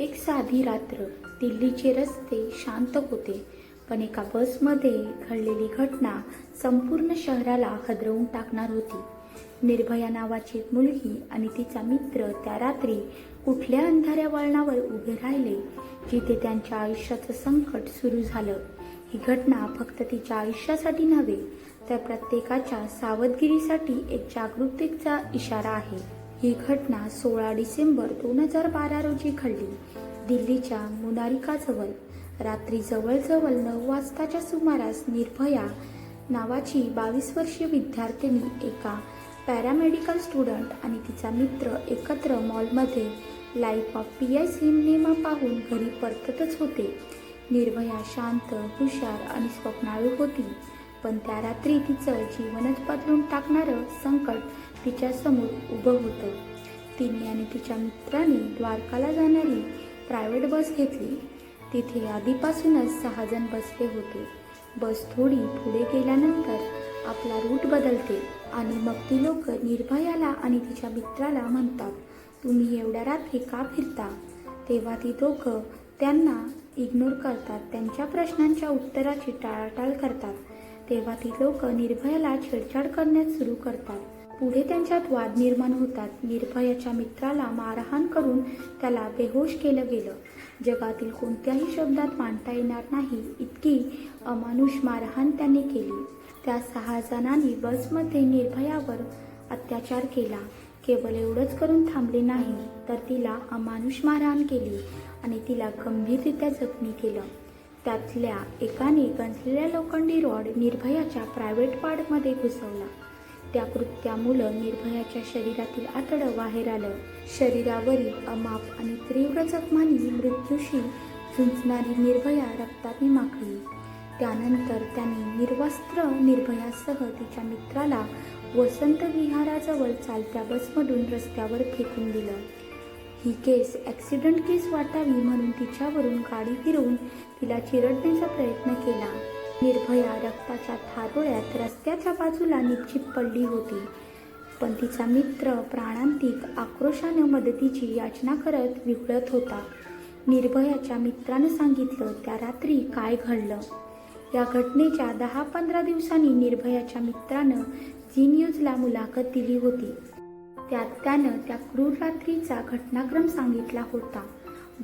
एक साधी रात्र. दिल्लीचे रस्ते शांत होते, पण एका बसमध्ये घडलेली घटना संपूर्ण शहराला हादरवून टाकणार होती. निर्भया नावाची एक मुलगी आणि तिचा मित्र त्या रात्री कुठल्या अंधाऱ्या वळणावर उभे राहिले, जिथे त्यांच्या आयुष्याचं संकट सुरू झालं. ही घटना फक्त तिच्या आयुष्यासाठी नव्हे, तर प्रत्येकाच्या सावधगिरीसाठी एक जागरूकतेचा इशारा आहे. ही घटना 16 डिसेंबर 2012 रोजी घडली. दिल्लीच्या मुनारिकाजवळ रात्री जवळजवळ 9 वाजताच्या सुमारास निर्भया नावाची 22 वर्षीय विद्यार्थिनी, एका पॅरामेडिकल स्टुडंट आणि तिचा मित्र एकत्र मॉलमध्ये लाईफ ऑफ पीआय सिनेमा पाहून घरी परततच होते. निर्भया शांत, हुशार आणि स्वप्नाळू होती, पण त्या रात्री तिचं जीवनच बदलून टाकणारं संकट तिच्यासमोर उभं होतं. तिने आणि तिच्या मित्राने द्वारकाला जाणारी प्रायव्हेट बस घेतली. तिथे आधीपासूनच 6 जण बसले होते. बस थोडी पुढे गेल्यानंतर आपला रूट बदलते आणि मग ती लोक निर्भयाला आणि तिच्या मित्राला म्हणतात, तुम्ही एवढ्या रात्री का फिरता? तेव्हा ती दोघं त्यांना इग्नोर करतात, त्यांच्या प्रश्नांच्या उत्तराची टाळाटाळ करतात. तेव्हा ती लोक निर्भयाला छेडछाड करण्यास सुरू करतात. पुढे त्यांच्यात वाद निर्माण होतात. निर्भयाच्या मित्राला मारहाण करून त्याला बेहोश केलं गेलं. जगातील कोणत्याही शब्दात मांडता येणार नाही इतकी अमानुष मारहाण त्यांनी केली. त्या 6 जणांनी बसमध्ये निर्भयावर अत्याचार केला. केवळ एवढंच करून थांबले नाही, तर तिला अमानुष मारहाण केली आणि तिला गंभीररित्या जखमी केलं. त्यातल्या एकाने गंजलेला लोखंडी रॉड निर्भयाच्या प्रायव्हेट पार्टमध्ये घुसवला. त्या कृत्यामुळे निर्भयाच्या शरीरातील आतडं बाहेर आलं. शरीरावरील अमाप आणि तीव्र जखमांनी मृत्यूशी झुंजणारी निर्भया रक्ताने माखली. त्यानंतर त्यांनी निर्वस्त्र निर्भयासह तिच्या मित्राला वसंत विहाराजवळ चालत्या बसमधून रस्त्यावर फेकून दिलं. ही केस ॲक्सिडेंट केस वाटावी म्हणून तिच्यावरून गाडी फिरवून तिला चिरडण्याचा प्रयत्न केला. निर्भया रक्ताच्या थारोळ्यात रस्त्याच्या बाजूला निश्चित पडली होती, पण तिचा मित्र प्राणांतिक आक्रोशानं मदतीची याचना करत विव्हळत होता. निर्भयाच्या मित्रानं सांगितलं त्या रात्री काय घडलं. या घटनेच्या 10-15 दिवसांनी निर्भयाच्या मित्रानं झी न्यूजला मुलाखत दिली होती. त्यात त्यानं त्या क्रूर रात्रीचा घटनाक्रम सांगितला होता.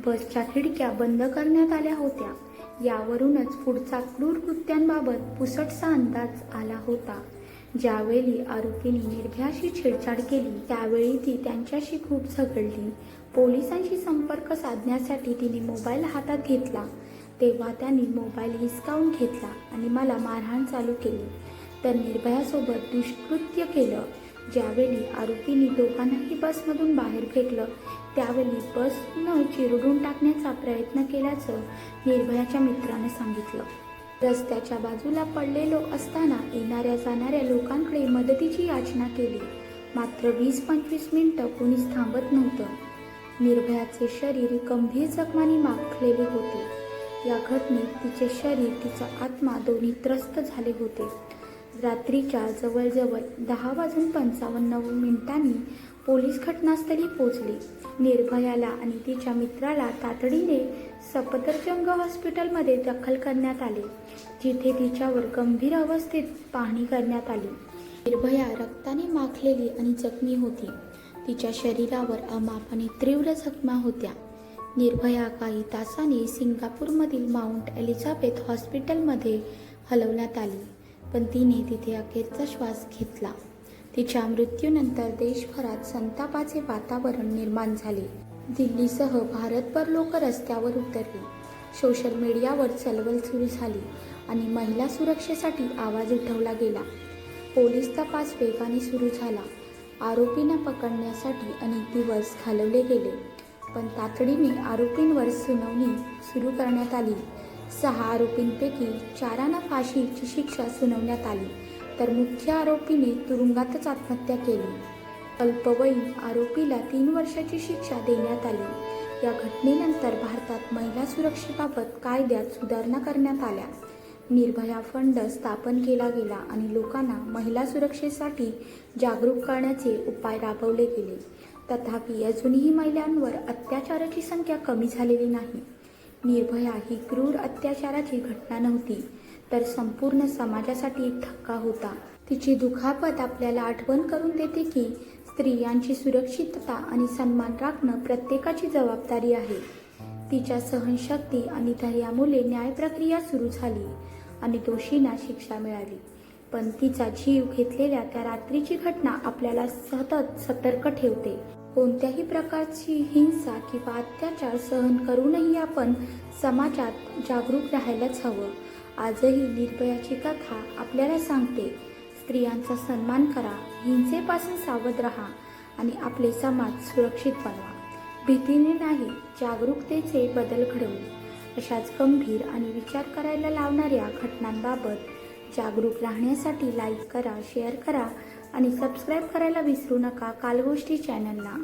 बसच्या खिडक्या बंद करण्यात आल्या होत्या. यावरूनच पुढचा क्रूर कृत्यांबाबत पुसटसा अंदाज आला होता. ज्यावेळी आरोपींनी निर्भयाशी छेडछाड केली, त्यावेळी ती त्यांच्याशी खूप झगडली. पोलिसांशी संपर्क साधण्यासाठी तिने मोबाईल हातात घेतला, तेव्हा त्यांनी मोबाईल हिसकावून घेतला आणि मला मारहाण चालू केली. तर निर्भयासोबत दुष्कृत्य केलं. ज्यावेळी आरोपींनी दोघांनाही बसमधून बाहेर फेकलं, त्यावेळी बसनं चिरडून टाकण्याचा प्रयत्न केल्याचं निर्भयाच्या मित्राने सांगितलं. रस्त्याच्या बाजूला पडलेलो असताना येणाऱ्या जाणाऱ्या लोकांकडे मदतीची याचना केली, मात्र 20-25 मिनिटं कोणीच थांबत नव्हतं. निर्भयाचे शरीर गंभीर जखमांनी माखलेले होते. या घटनेत तिचे शरीर, तिचा आत्मा दोन्ही त्रस्त झाले होते. रात्रीच्या जवळजवळ 10:55 पोलीस घटनास्थळी पोहोचले. निर्भयाला आणि तिच्या मित्राला तातडीने सफदरजंग हॉस्पिटलमध्ये दाखल करण्यात आले, जिथे तिच्यावर गंभीर अवस्थेत पाहणी करण्यात आली. निर्भया रक्ताने माखलेली आणि जखमी होती. तिच्या शरीरावर अमाप आणि तीव्र जखमा होत्या. निर्भया काही तासांनी सिंगापूरमधील माउंट एलिझाबेथ हॉस्पिटलमध्ये हलवण्यात आली, पण तिने तिथे अखेरचा श्वास घेतला. तिच्या मृत्यूनंतर देशभरात संतापाचे वातावरण निर्माण झाले. दिल्लीसह भारतभर लोक रस्त्यावर उतरले. सोशल मीडियावर चळवळ सुरू झाली आणि महिला सुरक्षेसाठी आवाज उठवला गेला. पोलीस तपास वेगाने सुरू झाला. आरोपींना पकडण्यासाठी अनेक दिवस घालवले गेले, पण तातडीने आरोपींवर सुनावणी सुरू करण्यात आली. 6 आरोपींपैकी 4 फाशीची शिक्षा सुनावण्यात आली, तर मुख्य आरोपीने तुरुंगातच आत्महत्या केली. अल्पवयीन आरोपीला 3 वर्षाची शिक्षा देण्यात आली. या घटनेनंतर भारतात महिला सुरक्षेबाबत कायद्यात सुधारणा करण्यात आल्या. निर्भया फंड स्थापन केला गेला आणि लोकांना महिला सुरक्षेसाठी जागरूक करण्याचे उपाय राबवले गेले. तथापि अजूनही महिलांवर अत्याचाराची संख्या कमी झालेली नाही. निर्भया ही क्रूर अत्याचाराची घटना नव्हती, तर संपूर्ण समाजासाठी एक धक्का होता. तिची दुखापत आपल्याला आठवण करून देते की स्त्रियांची सुरक्षितता आणि सन्मान राखणं प्रत्येकाची जबाबदारी आहे. तिच्या सहनशक्ती आणि धैर्यामुळे न्यायप्रक्रिया सुरू झाली आणि दोषींना शिक्षा मिळाली. पण तिचा जीव घेतलेल्या त्या रात्रीची घटना आपल्याला सतत सतर्क ठेवते. कोणत्याही प्रकारची हिंसा किंवा अत्याचार सहन करूनही आपण समाजात जागरूक राहायलाच हवं. आजही निर्भयाची कथा आपल्याला सांगते, स्त्रियांचा सन्मान करा, हिंसेपासून सावध राहा आणि आपले समाज सुरक्षित बनवा. भीतीने नाही, जागरूकतेचे बदल घडवू. अशाच गंभीर आणि विचार करायला लावणाऱ्या घटनांबाबत जागरूक राहण्यासाठी लाईक करा, शेअर करा आणि सबस्क्राईब करायला विसरू नका कालगोष्टी चॅनलला.